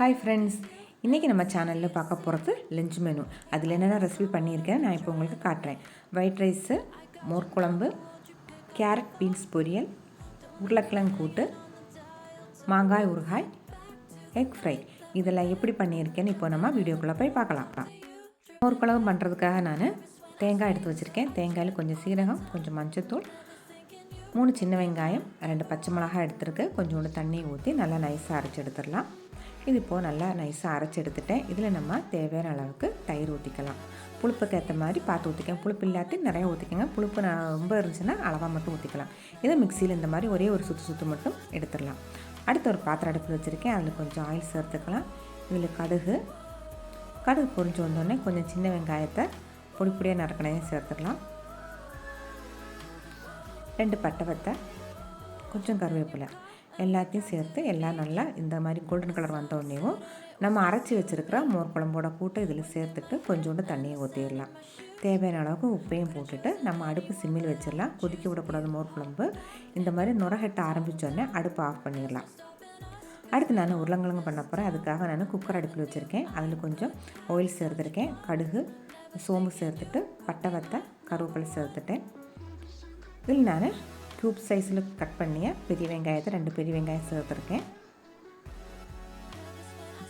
Hi friends, இன்றைக்கி நம்ம சேனலில் பார்க்க போகிறது லஞ்ச் மெனு. அதில் என்னென்ன ரெசிபி பண்ணியிருக்கேன் நான் இப்போ உங்களுக்கு காட்டுறேன். ஒயிட் ரைஸு, மோர் குழம்பு, கேரட் பீன்ஸ் பொரியல், உருளைக்கிழங்கு கூட்டு, மாங்காய் ஊறுகாய், எக் ஃப்ரை. இதெல்லாம் எப்படி பண்ணியிருக்கேன்னு இப்போ நம்ம வீடியோக்குள்ளே போய் பார்க்கலாம். மோர் குழம்பு பண்ணுறதுக்காக நான் தேங்காய் எடுத்து வச்சுருக்கேன். தேங்காயில் கொஞ்சம் சீரகம், கொஞ்சம் மஞ்சத்தூள், 3 சின்ன வெங்காயம், 2 பச்சை மிளகாய் எடுத்துருக்கு. கொஞ்சோண்டு தண்ணி ஊற்றி நல்லா நைஸாக அரைச்சி எடுத்துடலாம். இது இப்போது நல்லா நைஸாக அரைச்சி எடுத்துட்டேன். இதில் நம்ம தேவையான அளவுக்கு தயிர் ஊற்றிக்கலாம். புளிப்புக்கு ஏற்ற மாதிரி பார்த்து ஊற்றிக்கலாம். புளிப்பு இல்லாட்டி நிறையா ஊற்றிக்கங்க. புளிப்பு ரொம்ப இருந்துச்சுன்னா அளவாக மட்டும் ஊற்றிக்கலாம். இதை மிக்சியில் இந்த மாதிரி ஒரே ஒரு சுற்று மட்டும் எடுத்துடலாம். அடுத்து ஒரு பாத்திரம் அடுப்பில் வச்சுருக்கேன். அதில் கொஞ்சம் ஆயில் சேர்த்துக்கலாம். இதில் கடுகு பொரிஞ்சு வந்தோடனே கொஞ்சம் சின்ன வெங்காயத்தை பொடியாக நறுக்கணையும் சேர்த்துக்கலாம். 2 பட்டை வத்தை, கொஞ்சம் கருவேப்பிலை எல்லாத்தையும் சேர்த்து எல்லாம் நல்லா இந்த மாதிரி கோல்டன் கலர் வந்தோடனேவும் நம்ம அரைச்சி வச்சுருக்கிற மோர் குழம்போட கூட்டை இதில் சேர்த்துட்டு கொஞ்சோண்டு தண்ணியை ஊற்றிடலாம். தேவையான அளவுக்கு உப்பையும் போட்டுட்டு நம்ம அடுப்பு சிம்மில் வச்சிடலாம். கொதிக்க விடக்கூடாது. மோர் குழம்பு இந்த மாதிரி நுரகட்ட ஆரம்பித்தோடனே அடுப்பு ஆஃப் பண்ணிடலாம். அடுத்து நான் உருளைக்கிழங்கு பண்ண போகிறேன். அதுக்காக நான் குக்கர் அடுப்பில் வச்சுருக்கேன். அதில் கொஞ்சம் ஆயில் சேர்த்துருக்கேன். கடுகு, சோம்பு சேர்த்துட்டு பட்டை வத்தை, கருவேப்பிலை சேர்த்துட்டேன். இதில் நான் க்யூப் சைஸில் கட் பண்ணிய பெரிய வெங்காயத்தை 2 பெரிய வெங்காயம் சேர்த்துருக்கேன்.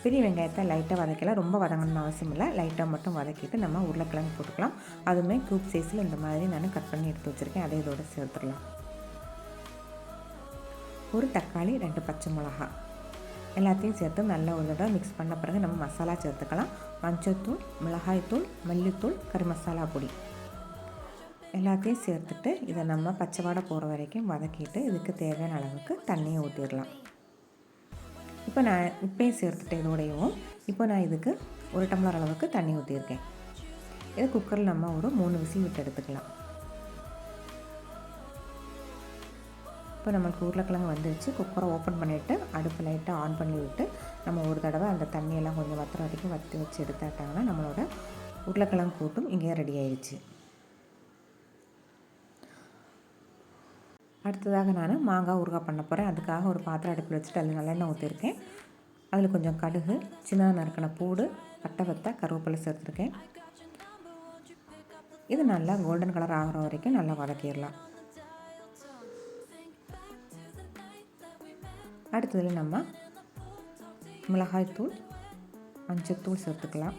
பெரிய வெங்காயத்தை லைட்டாக வதக்கலாம். ரொம்ப வதங்கணும்னு அவசியம் இல்லை. லைட்டாக மட்டும் வதக்கிட்டு நம்ம உருளைக்கிழங்கு போட்டுக்கலாம். அதுவுமே க்யூப் சைஸில் இந்த மாதிரி நான் கட் பண்ணி எடுத்து வச்சுருக்கேன். அதை இதோட சேர்த்துடலாம். ஒரு தக்காளி, 2 பச்சை மிளகா எல்லாத்தையும் சேர்த்து நல்லா ஒரு தடவை மிக்ஸ் பண்ண பிறகு நம்ம மசாலா சேர்த்துக்கலாம். மஞ்சள்தூள், மிளகாய்த்தூள், மல்லித்தூள், கறி மசாலா பொடி எல்லாத்தையும் சேர்த்துட்டு இதை நம்ம பச்சை வாடை போகிற வரைக்கும் வதக்கிட்டு இதுக்கு தேவையான அளவுக்கு தண்ணியை ஊற்றிடலாம். இப்போ நான் உப்பையும் சேர்த்துட்டு இதோடையும் இப்போ நான் இதுக்கு 1 டம்ளர் அளவுக்கு தண்ணி ஊற்றியிருக்கேன். இது குக்கரில் நம்ம ஒரு 3 விசில் விட்டு எடுத்துக்கலாம். இப்போ நம்மளுக்கு உருளைக்கிழங்கு வந்துடுச்சு. குக்கரை ஓப்பன் பண்ணிவிட்டு அடுப்பு லைட்டாக ஆன் பண்ணி விட்டு நம்ம ஒரு தடவை அந்த தண்ணியெல்லாம் கொஞ்சம் வத்துற வரைக்கும் வற்றி வச்சு எடுத்துட்டாங்கன்னா நம்மளோட உருளைக்கிழங்கு கூட்டும் இங்கே ரெடி ஆயிடுச்சு. அடுத்ததாக நான் மாங்காய் ஊறுகாய் பண்ண போகிறேன். அதுக்காக ஒரு பாத்திரம் அடுப்பில் வச்சுட்டு அதில் நல்லெண்ணெய் ஊற்றிருக்கேன். அதில் கொஞ்சம் கடுகு, சின்னதாக நறுக்கின பூடு, பட்டை வத்தை, கருவேப்பிலை சேர்த்துருக்கேன். இது நல்லா கோல்டன் கலர் ஆகிற வரைக்கும் நல்லா வதக்கிடலாம். அடுத்ததில் நம்ம மிளகாய்த்தூள், மஞ்சத்தூள் சேர்த்துக்கலாம்.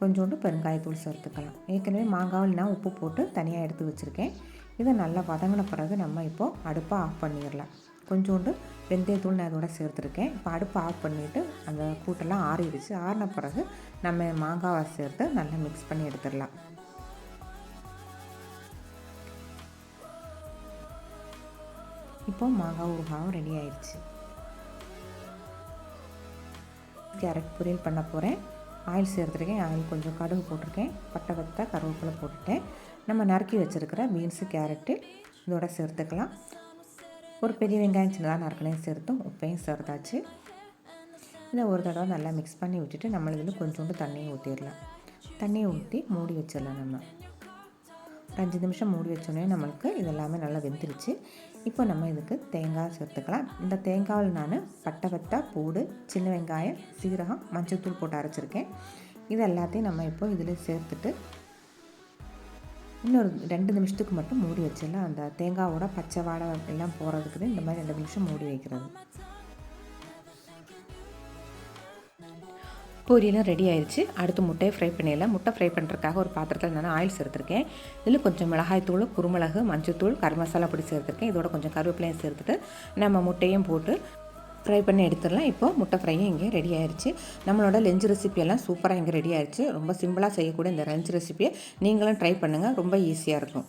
கொஞ்சோண்டு பெருங்காயத்தூள் சேர்த்துக்கலாம். ஏற்கனவே மாங்காவில் நான் உப்பு போட்டு தனியாக எடுத்து வச்சுருக்கேன். இதை நல்லா வதங்கின பிறகு நம்ம இப்போது அடுப்பை ஆஃப் பண்ணிடலாம். கொஞ்சோண்டு வெந்தயத்தூள் நான் இதோட சேர்த்துருக்கேன். இப்போ அடுப்பை ஆஃப் பண்ணிவிட்டு அந்த கூட்டெல்லாம் ஆறிடுச்சு. ஆறின பிறகு நம்ம மாங்காவை சேர்த்து நல்லா மிக்ஸ் பண்ணி எடுத்துடலாம். இப்போது மாங்காய் ஊறுகாயும் ரெடி ஆயிடுச்சு. கேரட் பொரியல் பண்ண போகிறேன். ஆயில் சேர்த்துருக்கேன். ஆயில் கொஞ்சம் கடுகு போட்டிருக்கேன். பட்டை வத்தை, கருவேப்பிலை போட்டுட்டேன். நம்ம நறுக்கி வச்சுருக்கிற பீன்ஸு, கேரட்டு இதோட சேர்த்துக்கலாம். ஒரு பெரிய வெங்காயம் சின்னதாக நறுக்கணையும் சேர்த்தும் உப்பையும் சேர்த்தாச்சு. இதை ஒரு தடவை நல்லா மிக்ஸ் பண்ணி விட்டுட்டு நம்ம இதில் கொஞ்சோண்டு தண்ணியை ஊற்றிடலாம். தண்ணியை ஊற்றி மூடி வச்சிடலாம். நம்ம 5 நிமிஷம் மூடி வச்சோடனே நம்மளுக்கு இதெல்லாமே நல்லா வெந்துருச்சு. இப்போ நம்ம இதுக்கு தேங்காய் சேர்த்துக்கலாம். இந்த தேங்காயில் நான் பட்டை வத்தை, பூடு, சின்ன வெங்காயம், சீரகம், மஞ்சள்தூள் போட்டு அரைச்சிருக்கேன். இது எல்லாத்தையும் நம்ம இப்போ இதில் சேர்த்துட்டு இன்னொரு 2 நிமிஷத்துக்கு மட்டும் மூடி வச்சிடலாம். அந்த தேங்காவோட பச்சை வாடை எல்லாம் போகிறதுக்கு இந்த மாதிரி 2 நிமிஷம் மூடி வைக்கிறது. பொரியலும் ரெடி ஆயிடுச்சு. அடுத்து முட்டையை ஃப்ரை பண்ணிடலாம். முட்டை ஃப்ரை பண்ணுறதுக்காக ஒரு பாத்திரத்தில் நான் ஆயில் சேர்த்துருக்கேன். இதில் கொஞ்சம் மிளகாய்த்தூள், குருமிளகு, மஞ்சத்தூள், கறி மசாலா பொடி சேர்த்துருக்கேன். இதோட கொஞ்சம் கருவேப்பிலையும் சேர்த்துட்டு நம்ம முட்டையும் போட்டு ஃப்ரை பண்ணி எடுத்துடலாம். இப்போது முட்டை ஃப்ரையும் இங்கே ரெடி ஆயிடுச்சு. நம்மளோட லஞ்ச் ரெசிபியெல்லாம் சூப்பராக இங்கே ரெடி ஆயிடுச்சு. ரொம்ப சிம்பிளாக செய்யக்கூடிய இந்த லஞ்ச் ரெசிபியை நீங்களும் ட்ரை பண்ணுங்கள். ரொம்ப ஈஸியாக இருக்கும்.